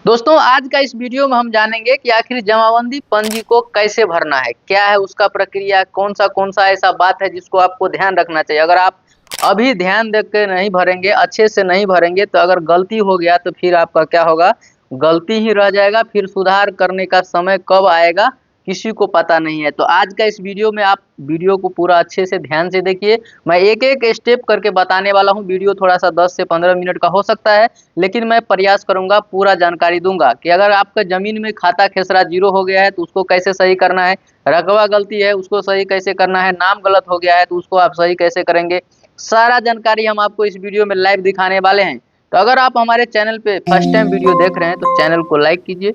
दोस्तों आज का इस वीडियो में हम जानेंगे कि आखिर जमाबंदी पंजी को कैसे भरना है, क्या है उसका प्रक्रिया, कौन सा ऐसा बात है जिसको आपको ध्यान रखना चाहिए। अगर आप अभी ध्यान देकर के नहीं भरेंगे, अच्छे से नहीं भरेंगे, तो अगर गलती हो गया तो फिर आपका क्या होगा, गलती ही रह जाएगा। फिर सुधार करने का समय कब आएगा किसी को पता नहीं है। तो आज का इस वीडियो में आप वीडियो को पूरा अच्छे से ध्यान से देखिए। मैं एक एक स्टेप करके बताने वाला हूँ। वीडियो थोड़ा सा 10 से 15 मिनट का हो सकता है, लेकिन मैं प्रयास करूंगा, पूरा जानकारी दूंगा कि अगर आपका जमीन में खाता खेसरा जीरो हो गया है तो उसको कैसे सही करना है, रकबा गलती है उसको सही कैसे करना है, नाम गलत हो गया है तो उसको आप सही कैसे करेंगे, सारा जानकारी हम आपको इस वीडियो में लाइव दिखाने वाले हैं। तो अगर आप हमारे चैनल पे फर्स्ट टाइम वीडियो देख रहे हैं तो चैनल को लाइक कीजिए,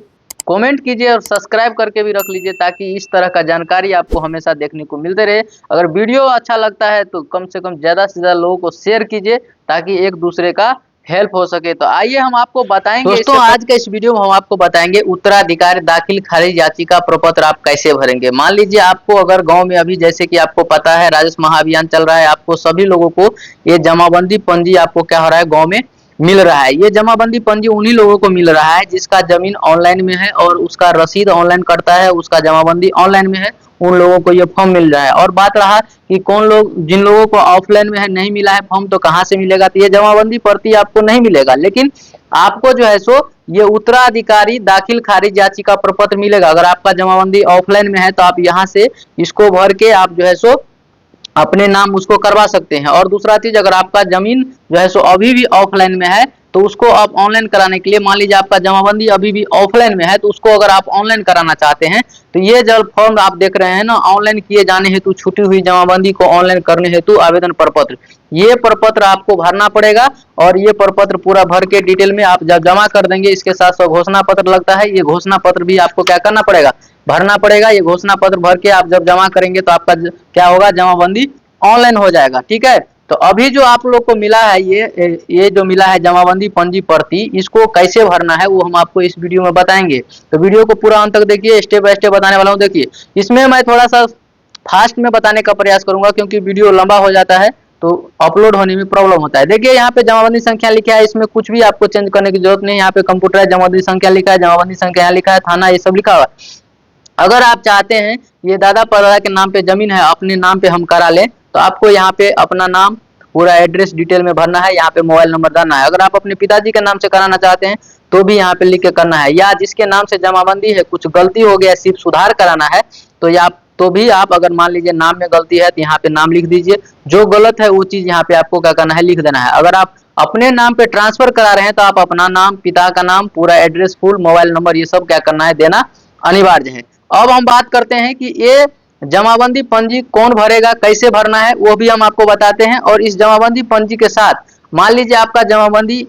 कमेंट कीजिए और सब्सक्राइब करके भी रख लीजिए, ताकि इस तरह का जानकारी आपको हमेशा देखने को मिलते रहे। अगर वीडियो अच्छा लगता है तो कम से कम ज़्यादा से ज़्यादा लोगों को शेयर कीजिए, ताकि एक दूसरे का हेल्प हो सके। तो आइए हम आपको बताएंगे दोस्तों, आज के इस वीडियो में हम आपको बताएंगे उत्तराधिकारी दाखिल खारिज याचिका प्रपत्र आप कैसे भरेंगे। मान लीजिए आपको अगर गांव में अभी, जैसे कि आपको पता है राजस्व महाअभियान चल रहा है, आपको सभी लोगों को ये जमाबंदी पंजी आपको क्या हो रहा है, गाँव में मिल रहा है। ये जमाबंदी पंजी उन्हीं लोगों को मिल रहा है जिसका जमीन ऑनलाइन में है और उसका रसीद ऑनलाइन करता है, उसका जमाबंदी ऑनलाइन में है, उन लोगों को ये फॉर्म मिल रहा है। और बात रहा कि कौन लोग, जिन लोगों को ऑफलाइन में है नहीं मिला है फॉर्म, तो कहाँ से मिलेगा, तो ये जमाबंदी प्रति आपको नहीं मिलेगा, लेकिन आपको जो है सो ये उत्तराधिकारी दाखिल खारिज याचिका प्रपत्र मिलेगा। अगर आपका जमाबंदी ऑफलाइन में है तो आप यहाँ से इसको भर के आप जो है सो अपने नाम उसको करवा सकते हैं। और दूसरा चीज, अगर आपका जमीन जो है सो अभी भी ऑफलाइन में है तो उसको आप ऑनलाइन कराने के लिए, मान लीजिए आपका जमाबंदी अभी भी ऑफलाइन में है तो उसको अगर आप ऑनलाइन कराना चाहते हैं तो ये जो फॉर्म आप देख रहे हैं ना, ऑनलाइन किए जाने हेतु छूटी हुई जमाबंदी को ऑनलाइन करने हेतु आवेदन प्रपत्र, ये प्रपत्र आपको भरना पड़ेगा। और ये प्रपत्र पूरा भर के डिटेल में आप जब जमा कर देंगे, इसके साथ साथ घोषणा पत्र लगता है, ये घोषणा पत्र भी आपको क्या करना पड़ेगा, भरना पड़ेगा। ये घोषणा पत्र भर के आप जब जमा करेंगे तो आपका क्या होगा, जमाबंदी ऑनलाइन हो जाएगा। ठीक है, तो अभी जो आप लोग को मिला है ये जो मिला है जमाबंदी पंजी प्रति, इसको कैसे भरना है वो हम आपको इस वीडियो में बताएंगे। तो वीडियो को पूरा अंत तक देखिए, स्टेप बाय स्टेप बताने वाला हूँ। देखिए, इसमें मैं थोड़ा सा फास्ट में बताने का प्रयास करूंगा, क्योंकि वीडियो लंबा हो जाता है तो अपलोड होने में प्रॉब्लम होता है। देखिए यहाँ पे जमाबंदी संख्या लिखा है, इसमें कुछ भी आपको चेंज करने की जरूरत नहीं है। यहाँ पे कंप्यूटर जमाबंदी संख्या लिखा है, जमाबंदी संख्या यहाँ लिखा है, थाना ये सब लिखा हुआ है। अगर आप चाहते हैं ये दादा परदादा के नाम पे जमीन है, अपने नाम पे हम करा लें, तो आपको यहाँ पे अपना नाम, पूरा एड्रेस डिटेल में भरना है, यहाँ पे मोबाइल नंबर डालना है। अगर आप अपने पिताजी के नाम से कराना चाहते हैं तो भी यहाँ पे लिख के करना है, या जिसके नाम से जमाबंदी है कुछ गलती हो गया सिर्फ सुधार कराना है तो या तो भी आप, अगर मान लीजिए नाम में गलती है तो यहाँ पे नाम लिख दीजिए, जो गलत है वो चीज यहाँ पे आपको क्या करना है, लिख देना है। अगर आप अपने नाम पे ट्रांसफर करा रहे हैं तो आप अपना नाम, पिता का नाम, पूरा एड्रेस, फुल मोबाइल नंबर, ये सब क्या करना है, देना अनिवार्य है। अब हम बात करते हैं कि ये जमाबंदी पंजी कौन भरेगा, कैसे भरना है, वो भी हम आपको बताते हैं। और इस जमाबंदी पंजी के साथ, मान लीजिए आपका जमाबंदी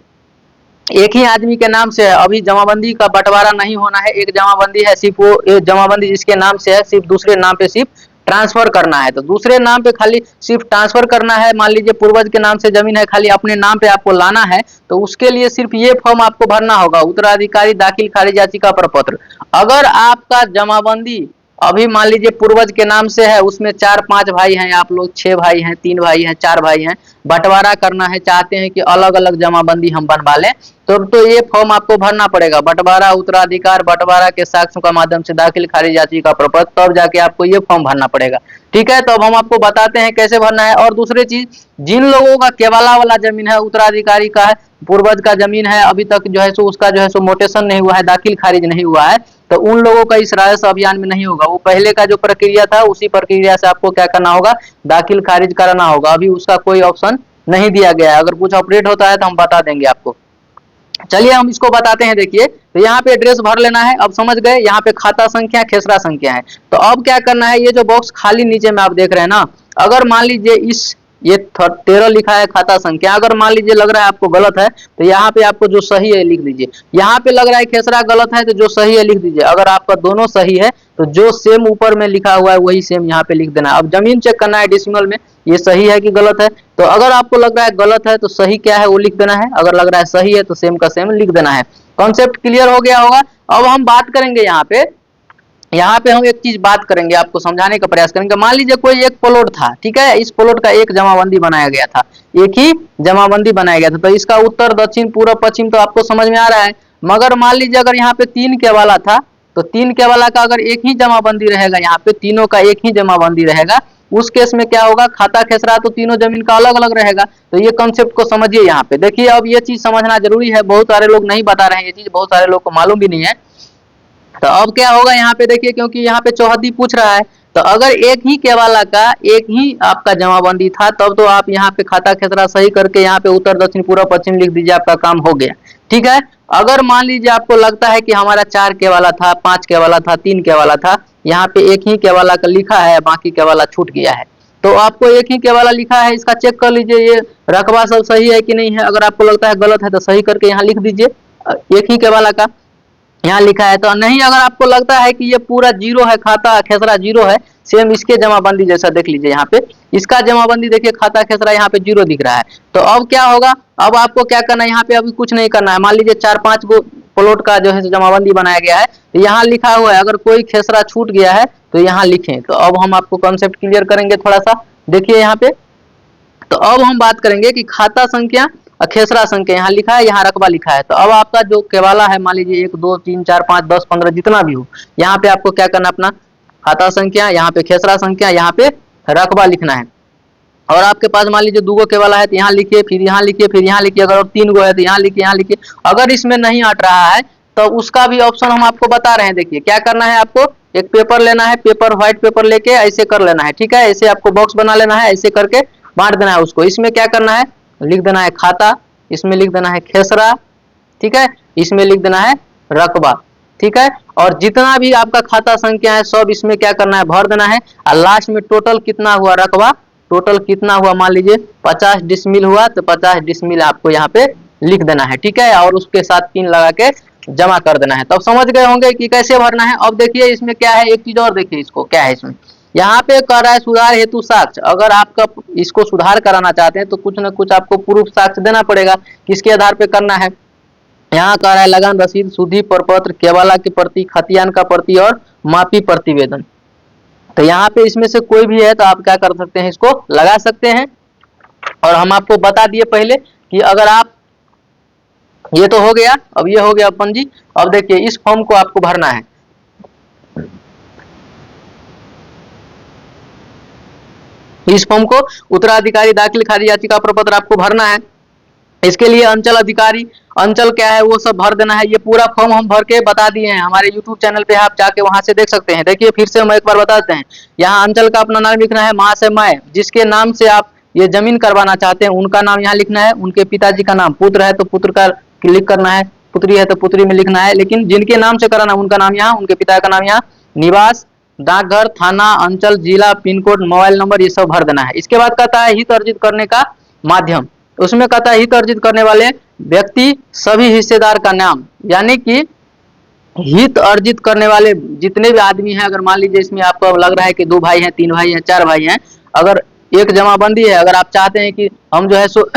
एक ही आदमी के नाम से है, अभी जमाबंदी का बंटवारा नहीं होना है, एक जमाबंदी है, सिर्फ वो जमाबंदी जिसके नाम से है सिर्फ दूसरे नाम पे सिर्फ ट्रांसफर करना है। तो दूसरे नाम पे खाली सिर्फ ट्रांसफर करना है। मान लीजिए पूर्वज के नाम से जमीन है, खाली अपने नाम पे आपको लाना है, तो उसके लिए सिर्फ ये फॉर्म आपको भरना होगा, उत्तराधिकारी दाखिल खारिज याचिका प्रपत्र। अगर आपका जमाबंदी अभी मान लीजिए पूर्वज के नाम से है, उसमें 4-5 भाई हैं, आप लोग 6 भाई हैं, 3 भाई हैं, 4 भाई हैं, बंटवारा करना है, चाहते हैं कि अलग अलग जमाबंदी हम बनवा लें, तो ये फॉर्म आपको भरना पड़ेगा, बंटवारा उत्तराधिकार बंटवारा के साक्ष्यों का माध्यम से दाखिल खारिज याचिका प्रपत्र, तब जाके आपको ये फॉर्म भरना पड़ेगा। ठीक है, तो अब हम आपको बताते हैं कैसे भरना है। और दूसरी चीज, जिन लोगों का केवला वाला जमीन है, उत्तराधिकारी का है, पूर्वज का जमीन है, अभी तक जो है सो उसका जो है सो मोटेशन नहीं हुआ है, दाखिल खारिज नहीं हुआ है, तो उन लोगों का इस राजस्व अभियान में नहीं होगा। वो पहले का जो प्रक्रिया था उसी प्रक्रिया से आपको क्या करना होगा, दाखिल खारिज कराना होगा। अभी उसका कोई ऑप्शन नहीं दिया गया है, अगर कुछ अपडेट होता है तो हम बता देंगे आपको। चलिए हम इसको बताते हैं। देखिए, तो यहाँ पे एड्रेस भर लेना है, अब समझ गए। यहाँ पे खाता संख्या, खेसरा संख्या है। तो अब क्या करना है, ये जो बॉक्स खाली नीचे में आप देख रहे हैं ना, अगर मान लीजिए ये 13 लिखा है खाता संख्या, अगर मान लीजिए लग रहा है आपको गलत है तो यहाँ पे आपको जो सही है लिख दीजिए। यहाँ पे लग रहा है खेसरा गलत है तो जो सही है लिख दीजिए। अगर आपका दोनों सही है तो जो सेम ऊपर में लिखा हुआ है वही सेम यहाँ पे लिख देना है। अब जमीन चेक करना है डेसिमल में, ये सही है कि गलत है। तो अगर आपको लग रहा है गलत है तो सही क्या है वो लिख देना है, अगर लग रहा है सही है तो सेम का सेम लिख देना है। कॉन्सेप्ट क्लियर हो गया होगा। अब हम बात करेंगे यहाँ पे हम एक चीज बात करेंगे, आपको समझाने का प्रयास करेंगे। मान लीजिए कोई एक प्लॉट था, ठीक है, इस प्लॉट का एक जमाबंदी बनाया गया था, एक ही जमाबंदी बनाया गया था। तो इसका उत्तर, दक्षिण, पूर्व, पश्चिम तो आपको समझ में आ रहा है। मगर मान लीजिए अगर यहाँ पे 3 के वाला था, तो 3 के वाला का अगर एक ही जमाबंदी रहेगा, यहाँ पे तीनों का एक ही जमाबंदी रहेगा, उस केस में क्या होगा, खाता खेसरा तो तीनों जमीन का अलग अलग रहेगा। तो ये कंसेप्ट को समझिए। यहाँ पे देखिए, अब ये चीज समझना जरूरी है, बहुत सारे लोग नहीं बता रहे हैं ये चीज, बहुत सारे लोग को मालूम भी नहीं है। तो अब क्या होगा यहाँ पे देखिए, क्योंकि यहाँ पे चौहद्दी पूछ रहा है, तो अगर एक ही केवाला का एक ही आपका जमाबंदी था, तब तो आप यहाँ पे खाता खेसरा सही करके यहाँ पे उत्तर दक्षिण पूर्व पश्चिम लिख दीजिए, आपका काम हो गया। ठीक है। अगर मान लीजिए आपको लगता है कि हमारा 4 केवाला था, 5 केवाला था, 3 केवाला था, यहाँ पे एक ही केवाला का लिखा है, बाकी केवाला छूट गया है, तो आपको एक ही केवाला लिखा है, इसका चेक कर लीजिए ये रकबा सब सही है कि नहीं है। अगर आपको लगता है गलत है तो सही करके यहाँ लिख दीजिए एक ही केवाला का यहाँ लिखा है। तो नहीं, अगर आपको लगता है कि ये पूरा जीरो है, खाता खेसरा जीरो है, सेम इसके जमाबंदी जैसा देख लीजिए, यहाँ पे इसका जमाबंदी देखिए, खाता खेसरा यहाँ पे जीरो दिख रहा है। तो अब क्या होगा, अब आपको क्या करना है, यहाँ पे अभी कुछ नहीं करना है। मान लीजिए 4-5 गो प्लॉट का जो है जमाबंदी बनाया गया है, तो यहाँ लिखा हुआ है, अगर कोई खेसरा छूट गया है तो यहाँ लिखें। तो अब हम आपको कॉन्सेप्ट क्लियर करेंगे थोड़ा सा, देखिए यहाँ पे। तो अब हम बात करेंगे कि खाता संख्या खेसरा संख्या, यहाँ लिखा है, यहाँ रकबा लिखा है। तो अब आपका जो केवाला है, मान लीजिए 1 2 3 4 5 10 15 जितना भी हो, यहाँ पे आपको क्या करना, अपना खाता संख्या, यहाँ पे खेसरा संख्या, यहाँ पे रकबा लिखना है। और आपके पास मान लीजिए 2 गो केवाला है, तो यहाँ लिखिए, फिर यहाँ लिखिए, फिर यहाँ लिखिए। अगर 3 गो है तो यहाँ लिखिए, यहाँ लिखिए। अगर इसमें नहीं अट रहा है तो उसका भी ऑप्शन हम आपको बता रहे हैं। देखिए क्या करना है, आपको एक पेपर लेना है, पेपर व्हाइट पेपर लेके ऐसे कर लेना है। ठीक है, ऐसे आपको बॉक्स बना लेना है, ऐसे करके बांट देना है उसको। इसमें क्या करना है, लिख देना है खाता, इसमें लिख देना है खेसरा, ठीक है, इसमें लिख देना है रकबा। ठीक है, और जितना भी आपका खाता संख्या है सब इसमें क्या करना है, भर देना है। और लास्ट में टोटल कितना हुआ रकबा, टोटल कितना हुआ, मान लीजिए 50 डिसमिल हुआ, तो 50 डिसमिल आपको यहाँ पे लिख देना है। ठीक है, और उसके साथ पिन लगा के जमा कर देना है। तो अब समझ गए होंगे कि कैसे भरना है। अब देखिए इसमें क्या है, एक चीज और देखिए, इसको क्या है, इसमें यहाँ पे कह रहा है सुधार हेतु साक्ष्य। अगर आपका इसको सुधार कराना चाहते हैं तो कुछ न कुछ आपको प्रूफ साक्ष्य देना पड़ेगा, किसके आधार पे करना है। यहाँ कह रहा है लगान रसीद, सुधी प्रपत्र, केवाला की प्रति, खतियान का प्रति और मापी प्रतिवेदन। तो यहाँ पे इसमें से कोई भी है तो आप क्या कर सकते हैं, इसको लगा सकते हैं। और हम आपको बता दिए पहले कि अगर आप, ये तो हो गया, अब ये हो गया पंजी। अब देखिए इस फॉर्म को आपको भरना है। इस फॉर्म को उत्तराधिकारी दाखिल खारिज याचिका प्रपत्र आपको भरना है। इसके लिए अंचल अधिकारी, अंचल क्या है वो सब भर देना है। ये पूरा फॉर्म हम भर के बता दिए हैं, हमारे यूट्यूब चैनल पे आप जाके वहां से देख सकते हैं। देखिए फिर से हम एक बार बताते हैं, यहाँ अंचल का अपना नाम लिखना है, माँ से माए, जिसके नाम से आप ये जमीन करवाना चाहते हैं उनका नाम यहाँ लिखना है, उनके पिताजी का नाम, पुत्र है तो पुत्र का क्लिक करना है, पुत्री है तो पुत्री में लिखना है, लेकिन जिनके नाम से कराना उनका नाम यहाँ, उनके पिता का नाम यहाँ, निवास, डाकघर, थाना, अंचल, जिला, पिन कोड, मोबाइल नंबर, ये सब भर देना है। इसके बाद कहता है हित अर्जित करने का माध्यम, उसमें कहता है हित अर्जित करने वाले व्यक्ति सभी हिस्सेदार का नाम, यानी कि हित अर्जित करने वाले जितने भी आदमी हैं। अगर मान लीजिए इसमें आपको अब लग रहा है कि 2 भाई हैं, 3 भाई हैं, 4 भाई हैं, अगर एक जमाबंदी है, अगर आप चाहते हैं कि हम जो है सो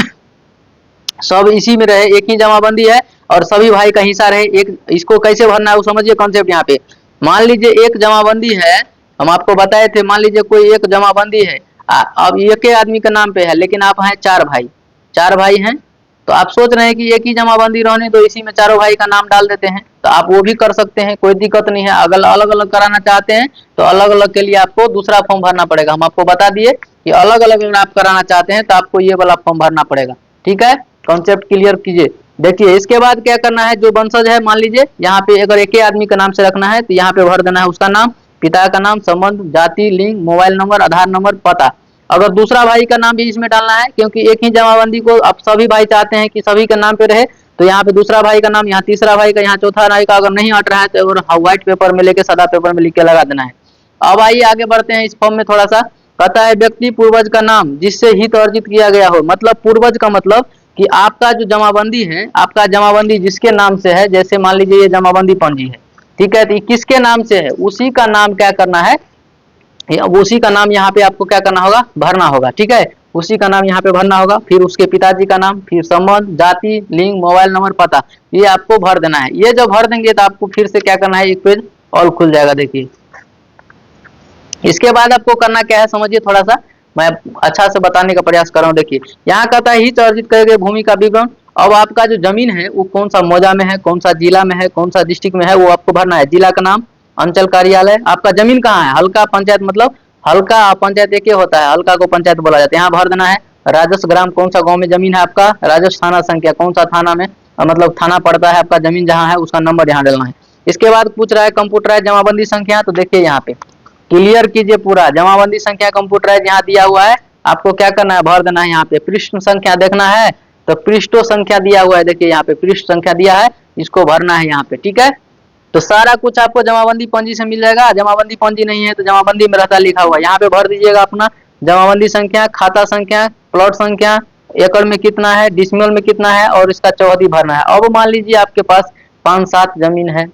सब इसी में रहे, एक ही जमाबंदी है और सभी भाई का हिस्सा रहे, एक इसको कैसे भरना है वो समझिए कॉन्सेप्ट। यहाँ पे मान लीजिए एक जमाबंदी है, हम आपको बताए थे, मान लीजिए कोई एक जमाबंदी है, अब एक ही आदमी के नाम पे है, लेकिन आप हैं 4 भाई, 4 भाई हैं, तो आप सोच रहे हैं कि एक ही जमाबंदी रहने दो, इसी में चारों भाई का नाम डाल देते हैं, तो आप वो भी कर सकते हैं, कोई दिक्कत नहीं है। अगर अलग अलग कराना चाहते हैं तो अलग अलग के लिए आपको दूसरा फॉर्म भरना पड़ेगा। हम आपको बता दिए कि अलग अलग अगर आप कराना चाहते हैं तो आपको ये वाला फॉर्म भरना पड़ेगा। ठीक है, कॉन्सेप्ट क्लियर कीजिए। देखिए इसके बाद क्या करना है, जो वंशज है, मान लीजिए यहाँ पे अगर एक ही आदमी का नाम से रखना है तो यहाँ पे भर देना है उसका नाम, पिता का नाम, संबंध, जाति, लिंग, मोबाइल नंबर, आधार नंबर, पता। अगर दूसरा भाई का नाम भी इसमें डालना है, क्योंकि एक ही जमाबंदी को अब सभी भाई चाहते हैं कि सभी के नाम पे रहे, तो यहाँ पे दूसरा भाई का नाम, यहाँ तीसरा भाई का, यहाँ चौथा भाई का, अगर नहीं हट रहा है तो व्हाइट पेपर में लेके सादा पेपर में लिख के लगा देना है। अब आइए आगे बढ़ते हैं इस फॉर्म में थोड़ा सा। कहता है व्यक्ति पूर्वज का नाम जिससे हित अर्जित किया गया हो, मतलब पूर्वज का मतलब कि आपका जो जमाबंदी है, आपका जमाबंदी जिसके नाम से है, जैसे मान लीजिए ये जमाबंदी पंजी है, ठीक है, तो किसके नाम से है उसी का नाम क्या करना है, उसी का नाम यहाँ पे आपको क्या करना होगा, भरना होगा। ठीक है, उसी का नाम यहाँ पे भरना होगा, फिर उसके पिताजी का नाम, फिर संबंध, जाति, लिंग, मोबाइल नंबर, पता, ये आपको भर देना है। ये जब भर देंगे तो आपको फिर से क्या करना है, एक पेज और खुल जाएगा। देखिए इसके बाद आपको करना क्या है समझिए, थोड़ा सा मैं अच्छा से बताने का प्रयास कर रहा हूँ। देखिए यहाँ कहता है हित अर्जित किए गए भूमि का विवरण, अब आपका जो जमीन है वो कौन सा मौजा में है, कौन सा जिला में है, कौन सा डिस्ट्रिक्ट में है, वो आपको भरना है। जिला का नाम, अंचल कार्यालय, आपका जमीन कहाँ है, हल्का पंचायत, मतलब हल्का पंचायत एक ही होता है, हल्का को पंचायत बोला जाता है, यहाँ भर देना है। राजस्व ग्राम, कौन सा गांव में जमीन है आपका, राजस्व थाना संख्या, कौन सा थाना में मतलब थाना पड़ता है आपका जमीन जहाँ है, उसका नंबर यहाँ डालना है। इसके बाद पूछ रहा है कंप्यूटराइज जमाबंदी संख्या, तो देखिए यहाँ पे क्लियर कीजिए पूरा, जमाबंदी संख्या कंप्यूटराइज यहाँ दिया हुआ है, आपको क्या करना है, भर देना है। यहाँ पे पृष्ठ संख्या देखना है, तो पृष्ठों संख्या दिया हुआ है, देखिए यहाँ पे पृष्ठ संख्या दिया है, इसको भरना है यहाँ पे, ठीक है। तो सारा कुछ आपको जमाबंदी पंजी से मिल जाएगा। जमाबंदी पंजी नहीं है तो जमाबंदी में रहता लिखा हुआ, यहाँ पे भर दीजिएगा अपना जमाबंदी संख्या, खाता संख्या, प्लॉट संख्या, एकड़ में कितना है, डिसमिल में कितना है, और इसका चौहदी भरना है। अब मान लीजिए आपके पास 5-7 जमीन है,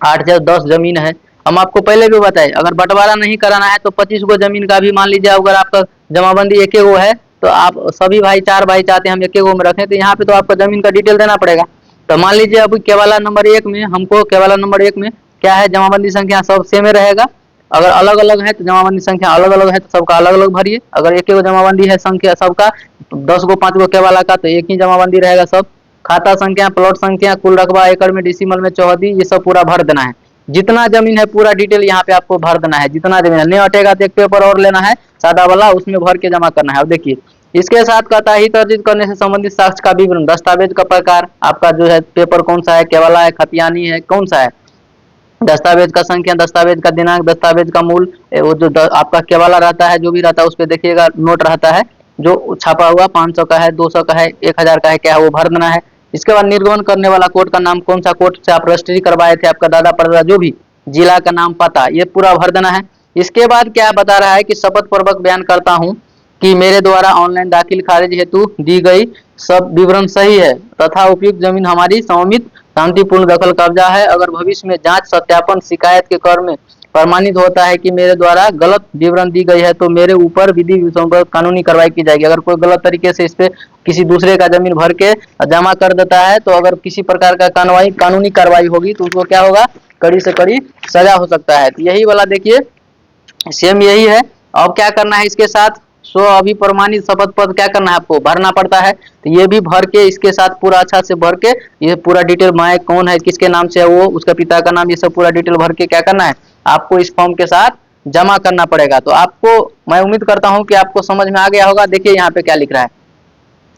8 या 10 जमीन है, हम आपको पहले भी बताए अगर बंटवारा नहीं कराना है तो 25 गो जमीन का भी मान लीजिए, अगर आपका जमाबंदी एक गो है तो आप सभी भाई 4 भाई चाहते हैं हम एक गो में रखें, तो यहाँ पे तो आपको जमीन का डिटेल देना पड़ेगा। तो मान लीजिए अभी केवाला नंबर 1 में हमको, केवाला नंबर 1 में क्या है, जमाबंदी संख्या सब सेम रहेगा। अगर अलग अलग है तो जमाबंदी संख्या अलग अलग है, तो सबका अलग अलग भरिए। अगर एक गो जमाबंदी है संख्या सबका, 10 गो 5 गो केवाला का, तो एक ही जमाबंदी रहेगा सब। खाता संख्या, प्लॉट संख्या, कुल रकबा, एकड़ में, डिसिमल में, चौहदी, ये सब पूरा भर देना है। जितना जमीन है पूरा डिटेल यहाँ पे आपको भर देना है, जितना जमीन है। नहीं हटेगा तो एक पेपर और लेना है सादा वाला, उसमें भर के जमा करना है। अब देखिए इसके साथ कहता है हित अर्जित करने से संबंधित साक्ष्य का विवरण, दस्तावेज का प्रकार, आपका जो है पेपर कौन सा है, केवाला है, खतियानी है, कौन सा है, दस्तावेज का संख्या, दस्तावेज का दिनांक, दस्तावेज का मूल, वो जो आपका केवाला रहता है जो भी रहता है उस पर देखिएगा नोट रहता है जो छापा हुआ, 500 का है, 200 का है, 1000 का है, क्या है वो भर देना है। इसके बाद निर्गमन करने वाला कोर्ट का नाम, कौन सा कोर्ट से आप रजिस्ट्री करवाए थे, आपका दादा परदादा जो भी, जिला का नाम, पता, ये पूरा भर देना है। इसके बाद क्या बता रहा है कि शपथ पूर्वक बयान करता हूँ कि मेरे द्वारा ऑनलाइन दाखिल खारिज हेतु दी गई सब विवरण सही है तथा उपयुक्त जमीन हमारी स्वामित शांतिपूर्ण दखल कब्जा है। अगर भविष्य में जांच, सत्यापन, शिकायत के क्रम में प्रमाणित होता है कि मेरे द्वारा गलत विवरण दी गई है तो मेरे ऊपर विधि कानूनी कार्रवाई की जाएगी। अगर कोई गलत तरीके से इस पे किसी दूसरे का जमीन भर के जमा कर देता है तो अगर किसी प्रकार का कानूनी कार्रवाई होगी तो उसको क्या होगा, कड़ी से कड़ी सजा हो सकता है। तो यही वाला देखिए सेम यही है। अब क्या करना है इसके साथ, सो अभी प्रमाणित शपथ पत्र क्या करना है, आपको भरना पड़ता है। तो ये भी भर के इसके साथ पूरा अच्छा से भर के, ये पूरा डिटेल मैं कौन है, किसके नाम से है वो, उसका पिता का नाम, ये सब पूरा डिटेल भर के क्या करना है, आपको इस फॉर्म के साथ जमा करना पड़ेगा। तो आपको मैं उम्मीद करता हूँ कि आपको समझ में आ गया होगा। देखिए यहाँ पे क्या लिख रहा है,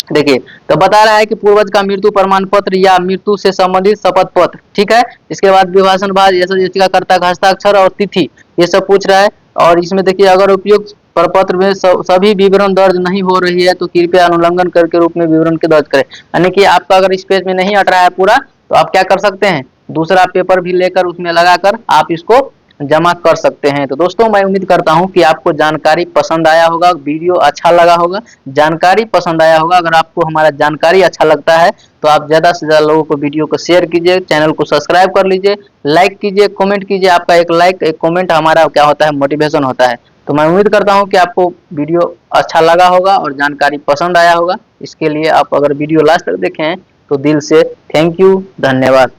देखिए तो बता रहा है कि पूर्वज का मृत्यु प्रमाण पत्र या मृत्यु से संबंधित शपथ पत्र, ठीक है। इसके बाद विभाषण भाग, याचिकाकर्ता का हस्ताक्षर और तिथि, ये सब पूछ रहा है। और इसमें देखिए अगर उपयुक्त प्रपत्र में सभी विवरण दर्ज नहीं हो रही है तो कृपया अनुलंघन कर के रूप में विवरण के दर्ज करें। यानी कि आपका अगर इस पेज में नहीं हट रहा है पूरा तो आप क्या कर सकते हैं, दूसरा पेपर भी लेकर उसमें लगाकर आप इसको जमा कर सकते हैं। तो दोस्तों मैं उम्मीद करता हूं कि आपको जानकारी पसंद आया होगा, वीडियो अच्छा लगा होगा, जानकारी पसंद आया होगा। अगर आपको हमारा जानकारी अच्छा लगता है तो आप ज़्यादा से ज़्यादा लोगों को वीडियो को शेयर कीजिए, चैनल को सब्सक्राइब कर लीजिए, लाइक कीजिए, कमेंट कीजिए। आपका एक लाइक, एक कमेंट हमारा क्या होता है, मोटिवेशन होता है। तो मैं उम्मीद करता हूँ कि आपको वीडियो अच्छा लगा होगा और जानकारी पसंद आया होगा। इसके लिए आप अगर वीडियो लास्ट तक देखें तो दिल से थैंक यू, धन्यवाद।